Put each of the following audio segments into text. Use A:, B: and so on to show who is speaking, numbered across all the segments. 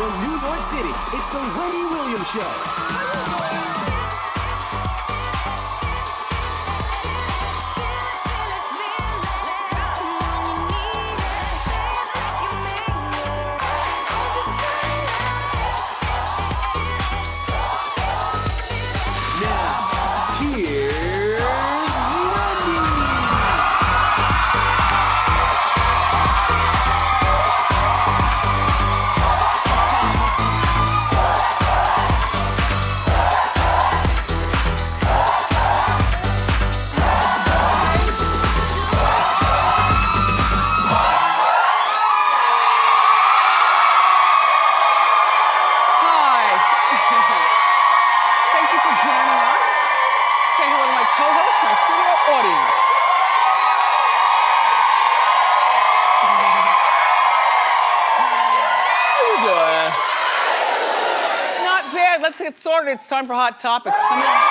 A: From New York City, it's the Wendy Williams Show.
B: Let's get started. It's time for Hot Topics. Come on.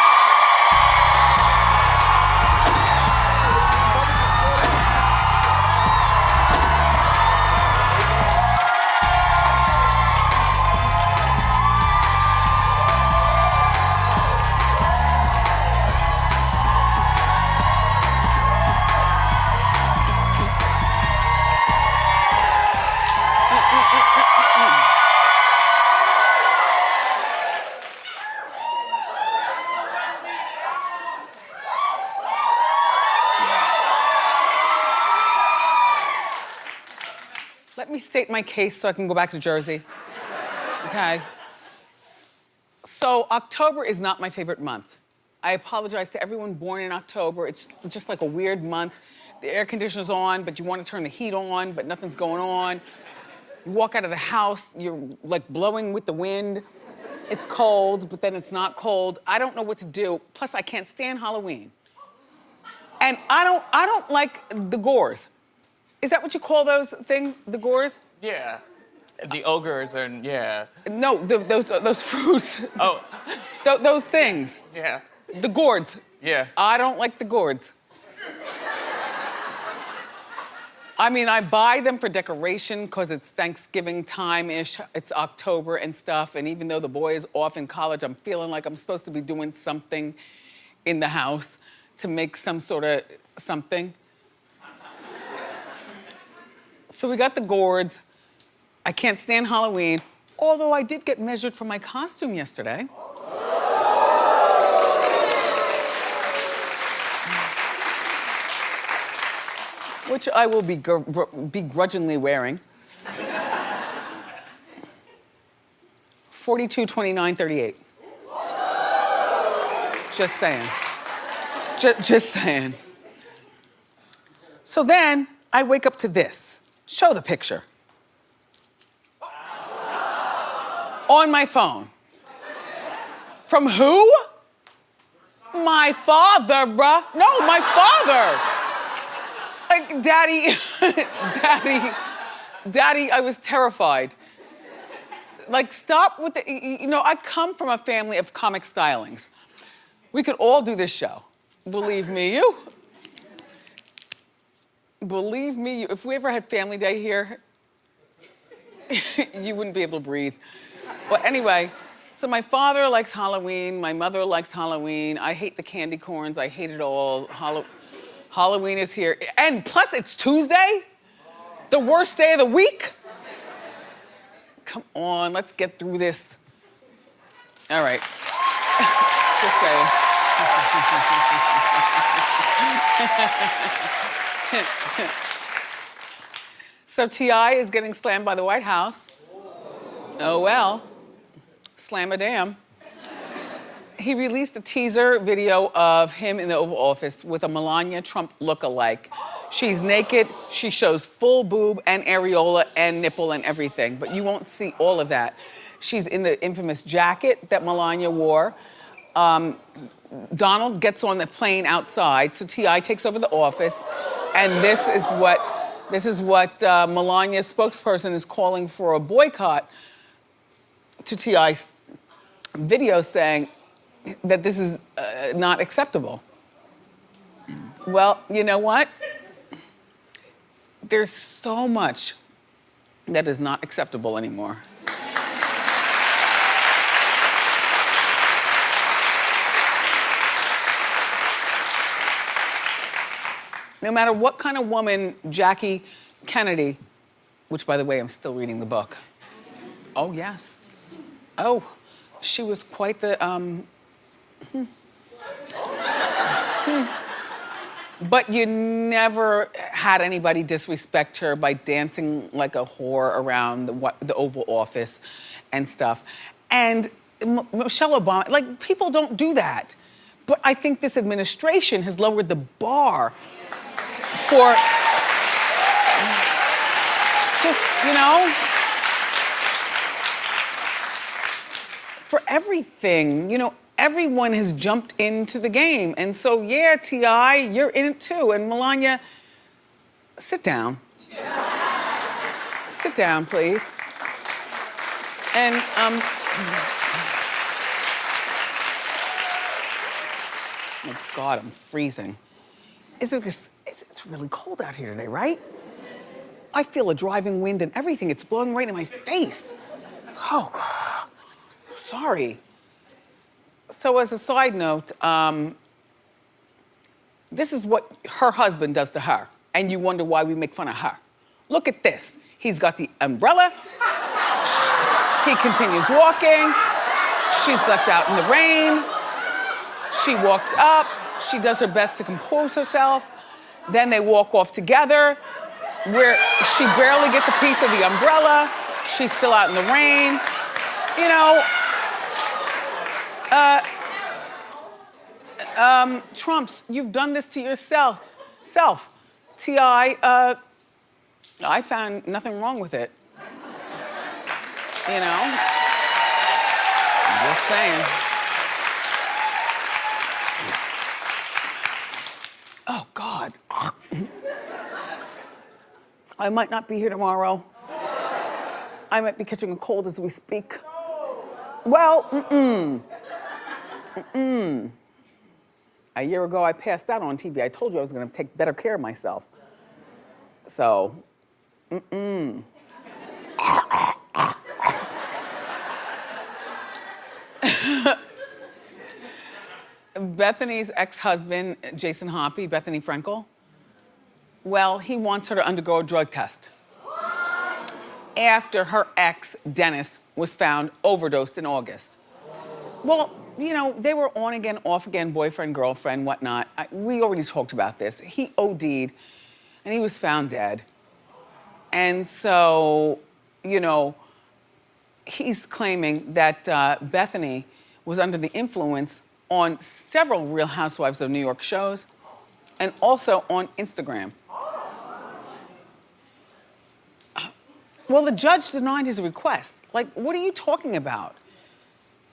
B: Let me state my case so I can go back to Jersey. Okay. So October is not my favorite month. I apologize to everyone born in October. It's just like a weird month. The air conditioner's on, but you want to turn the heat on, but nothing's going on. You walk out of the house, you're like blowing with the wind. It's cold, but then it's not cold. I don't know what to do. Plus, I can't stand Halloween. And I don't like the gores. Is that what you call those things, the gores?
C: Yeah. The ogres and yeah.
B: No, those fruits.
C: Oh.
B: Those things.
C: Yeah.
B: The gourds.
C: Yeah.
B: I don't like the gourds. I mean, I buy them for decoration because it's Thanksgiving time-ish. It's October and stuff. And even though the boy is off in college, I'm feeling like I'm supposed to be doing something in the house to make some sort of something. So we got the gourds. I can't stand Halloween, although I did get measured for my costume yesterday. Which I will be begrudgingly wearing. 42, 29, 38. Just saying. Just saying. So then I wake up to this. Show the picture. On my phone. From who? My father, bruh. No, my father. Like, Daddy, Daddy, I was terrified. Like, stop with the, you know, I come from a family of comic stylings. We could all do this show. Believe me, you. Believe me, if we ever had Family Day here, you wouldn't be able to breathe. Well, anyway, so my father likes Halloween, my mother likes Halloween. I hate the candy corns, I hate it all. Halloween is here. And plus it's Tuesday, the worst day of the week. Come on, let's get through this. All right, just saying. So T.I. is getting slammed by the White House. Oh well, slam a damn. He released a teaser video of him in the Oval Office with a Melania Trump look-alike. She's naked, she shows full boob and areola and nipple and everything, but you won't see all of that. She's in the infamous jacket that Melania wore. Donald gets on the plane outside, so T.I. takes over the office, and this is what Melania's spokesperson is calling for a boycott to T.I.'s video, saying that this is not acceptable. Well, you know what? There's so much that is not acceptable anymore. No matter what kind of woman Jackie Kennedy, which by the way, I'm still reading the book. Oh yes. Oh, she was quite the, But you never had anybody disrespect her by dancing like a whore around the Oval Office and stuff. And Michelle Obama, like, people don't do that. But I think this administration has lowered the bar for just, you know, for everything, you know. Everyone has jumped into the game. And so, yeah, T.I., you're in it too. And Melania, sit down. Sit down, please. And, oh God, I'm freezing. It's really cold out here today, right? I feel a driving wind and everything. It's blowing right in my face. Oh, sorry. So as a side note, this is what her husband does to her, and you wonder why we make fun of her. Look at this. He's got the umbrella. He continues walking. She's left out in the rain. She walks up. She does her best to compose herself. Then they walk off together, where she barely gets a piece of the umbrella. She's still out in the rain. You know, Trumps, you've done this to yourself. T.I., I found nothing wrong with it. You know? Just saying. Oh, God. I might not be here tomorrow. I might be catching a cold as we speak. Well, A year ago, I passed out on TV. I told you I was gonna take better care of myself. So, Bethenny's ex-husband, Jason Hoppy, Bethenny Frankel, well, he wants her to undergo a drug test after her ex, Dennis, was found overdosed in August. Well, you know, they were on again, off again, boyfriend, girlfriend, whatnot. We already talked about this. He OD'd and he was found dead. And so, you know, he's claiming that Bethenny was under the influence on several Real Housewives of New York shows and also on Instagram. Well, the judge denied his request. Like, what are you talking about?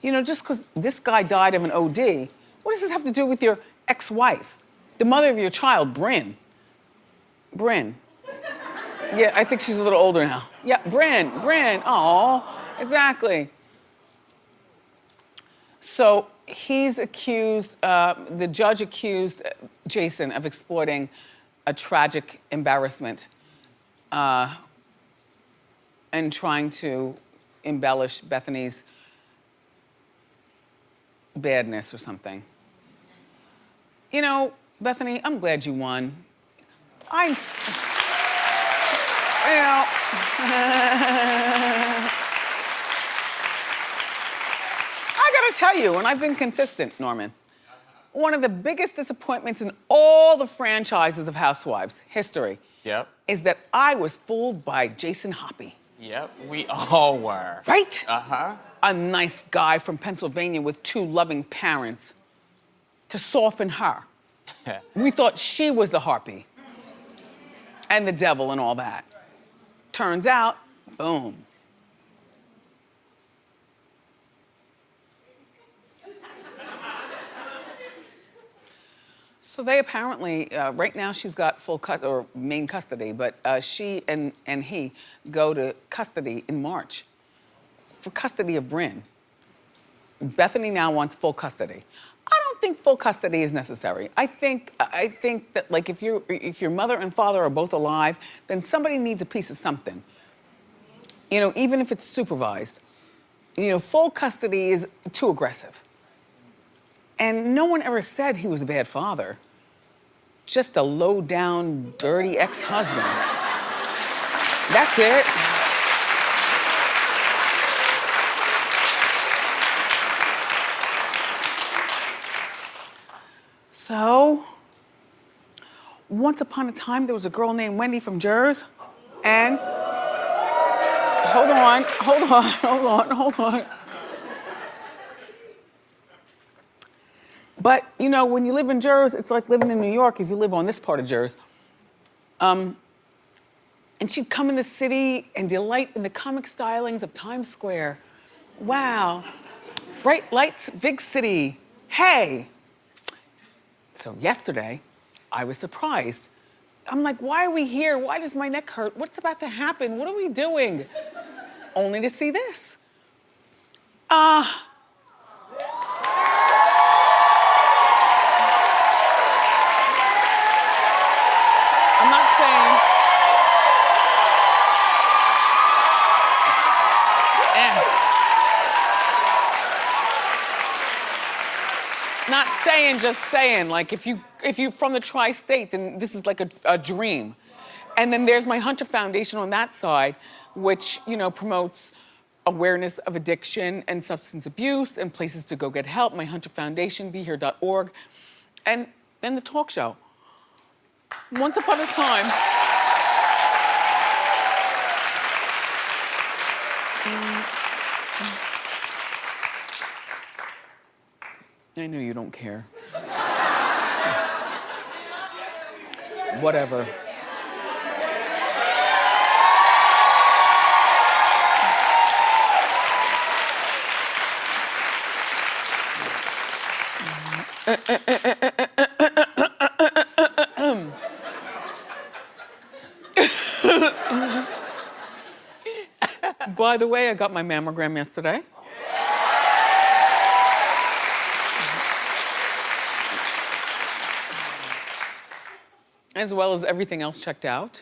B: You know, just because this guy died of an OD, what does this have to do with your ex-wife? The mother of your child, Bryn. Yeah, I think she's a little older now. Yeah, Bryn, oh, exactly. So he's accused, the judge accused Jason of exploiting a tragic embarrassment and trying to embellish Bethenny's badness or something. You know, Bethenny, I'm glad you won. You know, I gotta tell you, and I've been consistent, Norman, one of the biggest disappointments in all the franchises of Housewives history is that I was fooled by Jason Hoppy.
C: Yep, we all were.
B: Right?
C: Uh-huh.
B: A nice guy from Pennsylvania with 2 loving parents to soften her. We thought she was the harpy and the devil and all that. Turns out, boom. So they apparently, right now she's got main custody, but she and he go to custody in March for custody of Bryn. Bethenny now wants full custody. I don't think full custody is necessary. I think that, like, if your mother and father are both alive, then somebody needs a piece of something. You know, even if it's supervised. You know, full custody is too aggressive. And no one ever said he was a bad father. just a low-down, dirty ex-husband. That's it. So, once upon a time, there was a girl named Wendy from Jersey, and hold on. But, you know, when you live in Jersey, it's like living in New York if you live on this part of Jersey. And she'd come in the city and delight in the comic stylings of Times Square. Wow. Bright lights, big city. Hey. So yesterday, I was surprised. I'm like, why are we here? Why does my neck hurt? What's about to happen? What are we doing? Only to see this. I'm not saying. Not saying, just saying. Like if you from the tri-state, then this is like a dream. And then there's my Hunter Foundation on that side, which, you know, promotes awareness of addiction and substance abuse and places to go get help. My Hunter Foundation, BeHere.org. And then the talk show. Once upon a time, I know you don't care. Whatever. By the way, I got my mammogram yesterday. As well as everything else checked out.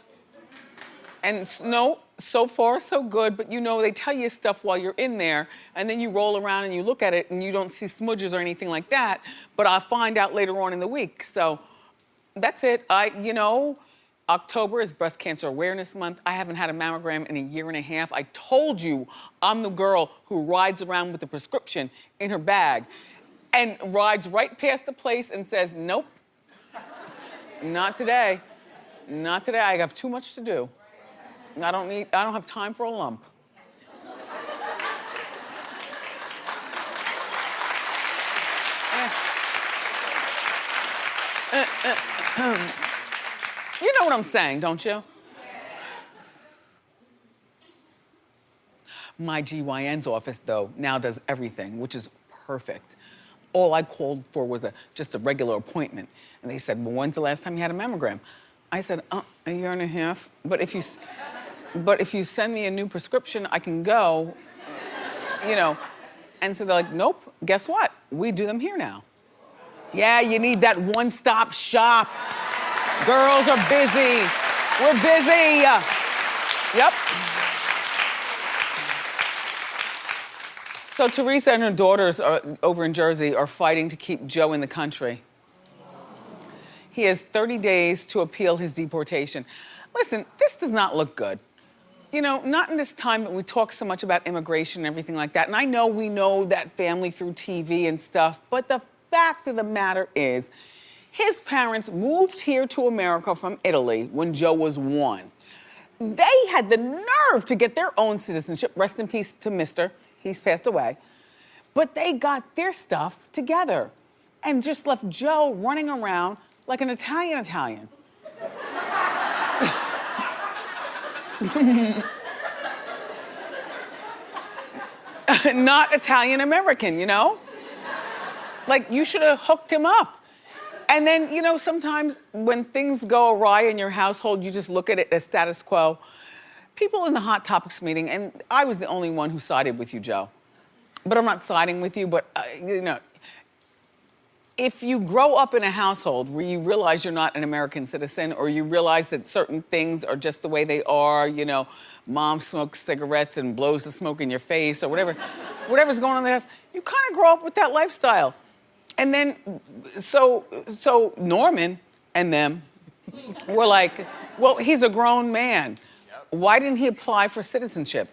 B: And no, so far so good, but you know, they tell you stuff while you're in there, and then you roll around and you look at it and you don't see smudges or anything like that, but I'll find out later on in the week. So that's it. You know, October is Breast Cancer Awareness Month. I haven't had a mammogram in a year and a half. I told you I'm the girl who rides around with the prescription in her bag and rides right past the place and says, nope. Not today. Not today. I have too much to do. I don't have time for a lump. You know what I'm saying, don't you? My GYN's office, though, now does everything, which is perfect. All I called for was just a regular appointment. And they said, well, when's the last time you had a mammogram? I said, a year and a half. But if you send me a new prescription, I can go, you know. And so they're like, nope, guess what? We do them here now. Yeah, you need that one-stop shop. Girls are busy. We're busy. Yep. So Teresa and her daughters over in Jersey are fighting to keep Joe in the country. He has 30 days to appeal his deportation. Listen, this does not look good. You know, not in this time that we talk so much about immigration and everything like that. And I know we know that family through TV and stuff, but the fact of the matter is, his parents moved here to America from Italy when Joe was 1. They had the nerve to get their own citizenship. Rest in peace to Mr. He's passed away. But they got their stuff together and just left Joe running around like an Italian. Not Italian American, you know? Like, you should have hooked him up. And then, you know, sometimes when things go awry in your household, you just look at it as status quo. People in the Hot Topics meeting, and I was the only one who sided with you, Joe. But I'm not siding with you, but, you know, if you grow up in a household where you realize you're not an American citizen, or you realize that certain things are just the way they are, you know, mom smokes cigarettes and blows the smoke in your face, or whatever's going on in the house, you kind of grow up with that lifestyle. And then, so Norman and them were like, well, he's a grown man. Why didn't he apply for citizenship?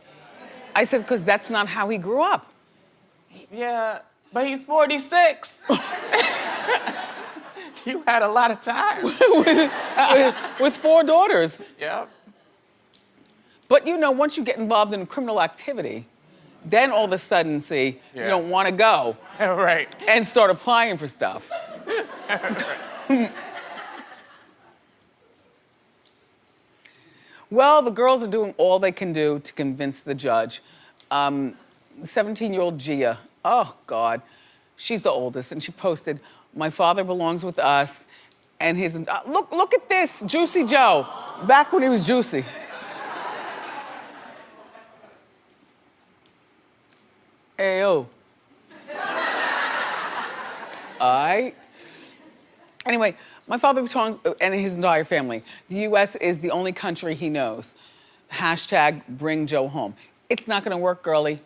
B: I said, because that's not how he grew up.
C: Yeah, but he's 46. You had a lot of time.
B: with 4 daughters.
C: Yep.
B: But you know, once you get involved in criminal activity, then all of a sudden, see, you don't want to go
C: Right.
B: and start applying for stuff. Well, the girls are doing all they can do to convince the judge. 17-year-old Gia, oh God, she's the oldest, and she posted, "My father belongs with us," and his, look at this, Juicy Joe, back when he was juicy. Ayo. Alright. Anyway, my father belongs, and his entire family. The US is the only country he knows. Hashtag bring Joe home. It's not gonna work, girlie,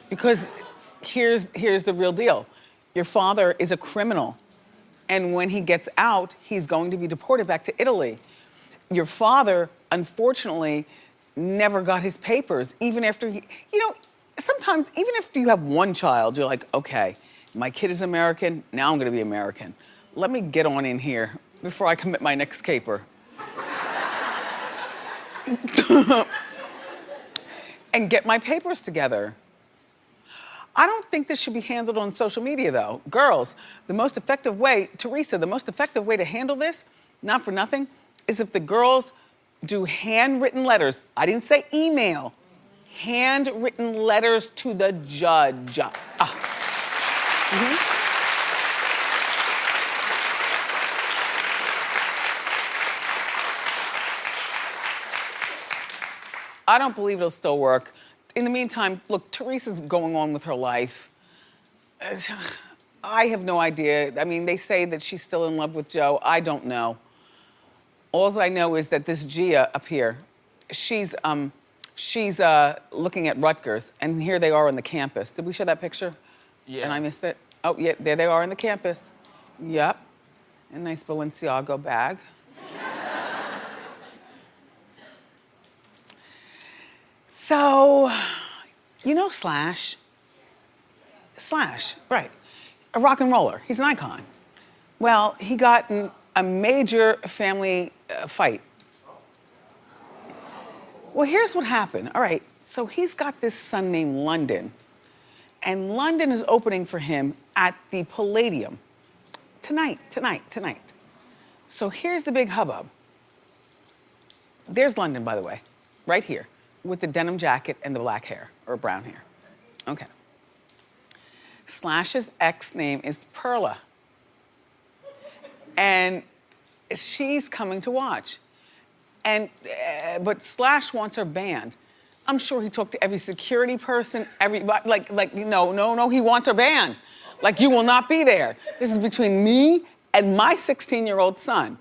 B: because here's the real deal. Your father is a criminal, and when he gets out, he's going to be deported back to Italy. Your father, unfortunately, never got his papers, even after he, you know, sometimes even if you have one child, you're like, okay, my kid is American, now I'm gonna be American. Let me get on in here before I commit my next caper. And get my papers together. I don't think this should be handled on social media though. Girls, the most effective way, Teresa, the most effective way to handle this, not for nothing, is if the girls do handwritten letters. I didn't say email. Handwritten letters to the judge. I don't believe it'll still work. In the meantime, look, Teresa's going on with her life. I have no idea. I mean, they say that she's still in love with Joe. I don't know. All I know is that this Gia up here, she's looking at Rutgers, and here they are on the campus. Did we show that picture?
C: Yeah.
B: And I missed it? Oh, yeah, there they are on the campus. Yep. A nice Balenciaga bag. So, you know Slash? Slash, right. A rock and roller. He's an icon. Well, he got in a major family fight. Well, here's what happened. All right, so he's got this son named London, and London is opening for him at the Palladium tonight. So here's the big hubbub. There's London, by the way, right here, with the denim jacket and the black hair, or brown hair. Okay. Slash's ex name is Perla. And she's coming to watch. And, but Slash wants her banned. I'm sure he talked to every security person, no, he wants her banned. Like, you will not be there. This is between me and my 16-year-old son.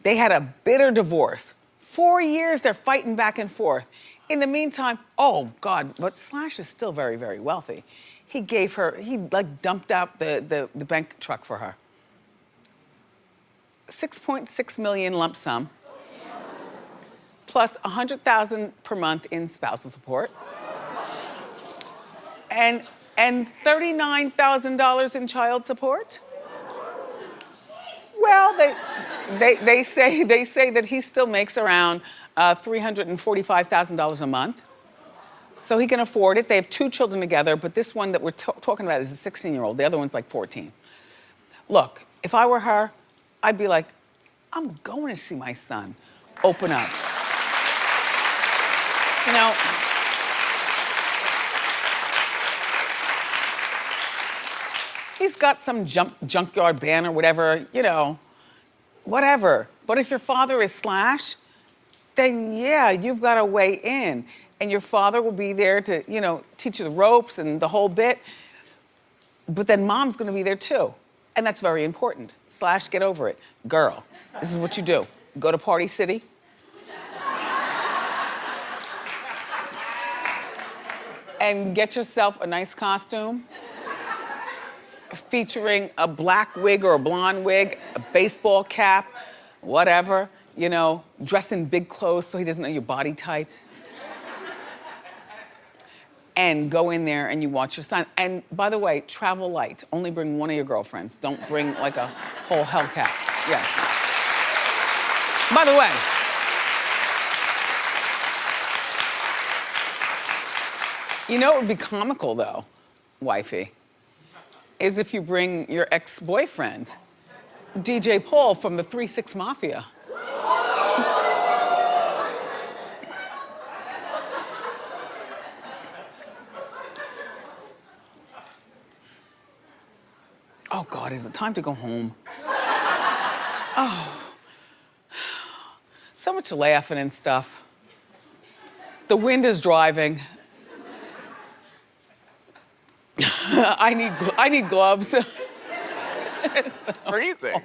B: They had a bitter divorce. 4 years, they're fighting back and forth. In the meantime, oh God, but Slash is still very, very wealthy. He gave her, he like dumped out the bank truck for her. 6.6 million lump sum, plus 100,000 per month in spousal support, and $39,000 in child support. Well, they say that he still makes around $345,000 a month. So he can afford it. They have 2 children together, but this one that we're talking about is a 16-year-old. The other one's like 14. Look, if I were her, I'd be like, I'm going to see my son open up. You know, he's got some junkyard band or whatever, you know, whatever. But if your father is Slash, then yeah, you've got to weigh in. And your father will be there to, you know, teach you the ropes and the whole bit. But then mom's gonna be there too. And that's very important. Slash, get over it. Girl, this is what you do. Go to Party City. And get yourself a nice costume. featuring a black wig or a blonde wig, a baseball cap, whatever, you know, dress in big clothes so he doesn't know your body type. And go in there and you watch your son. And by the way, travel light. Only bring one of your girlfriends. Don't bring like a whole Hellcat. Yeah. By the way, you know what would be comical though, wifey, is if you bring your ex-boyfriend, DJ Paul from the 3-6 Mafia. Oh God, is it time to go home? Oh, so much laughing and stuff. The wind is driving. I need gloves.
C: It's freezing.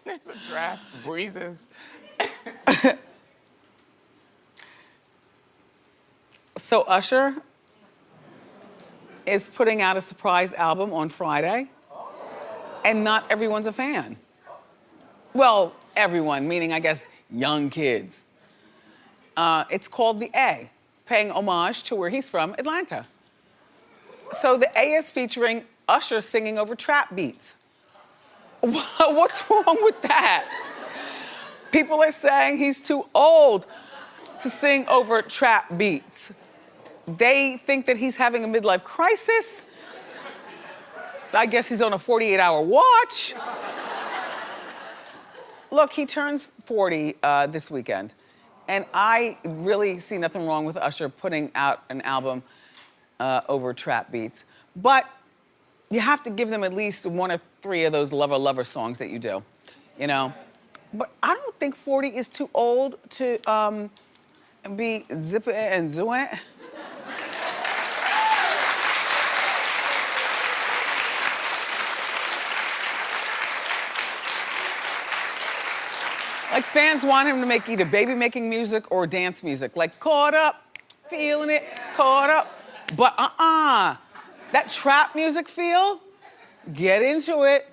C: There's a draft, breezes.
B: So Usher is putting out a surprise album on Friday, and not everyone's a fan. Well, everyone, meaning I guess young kids. It's called The A, paying homage to where he's from, Atlanta. So The A is featuring Usher singing over trap beats. What's wrong with that? People are saying he's too old to sing over trap beats. They think that he's having a midlife crisis. I guess he's on a 48-hour watch. Look, he turns 40 this weekend. And I really see nothing wrong with Usher putting out an album over trap beats. But you have to give them at least 1 or 3 of those lover, lover songs that you do, you know? But I don't think 40 is too old to be zipping and doing. Like fans want him to make either baby-making music or dance music. Like caught up, feeling it, caught up. But that trap music feel, get into it.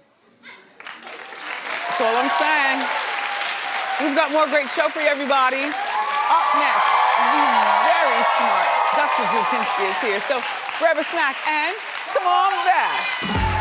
B: That's all I'm saying. We've got more great show for you, everybody. Up next, the very smart Dr. Giudice is here. So grab a snack and come on back.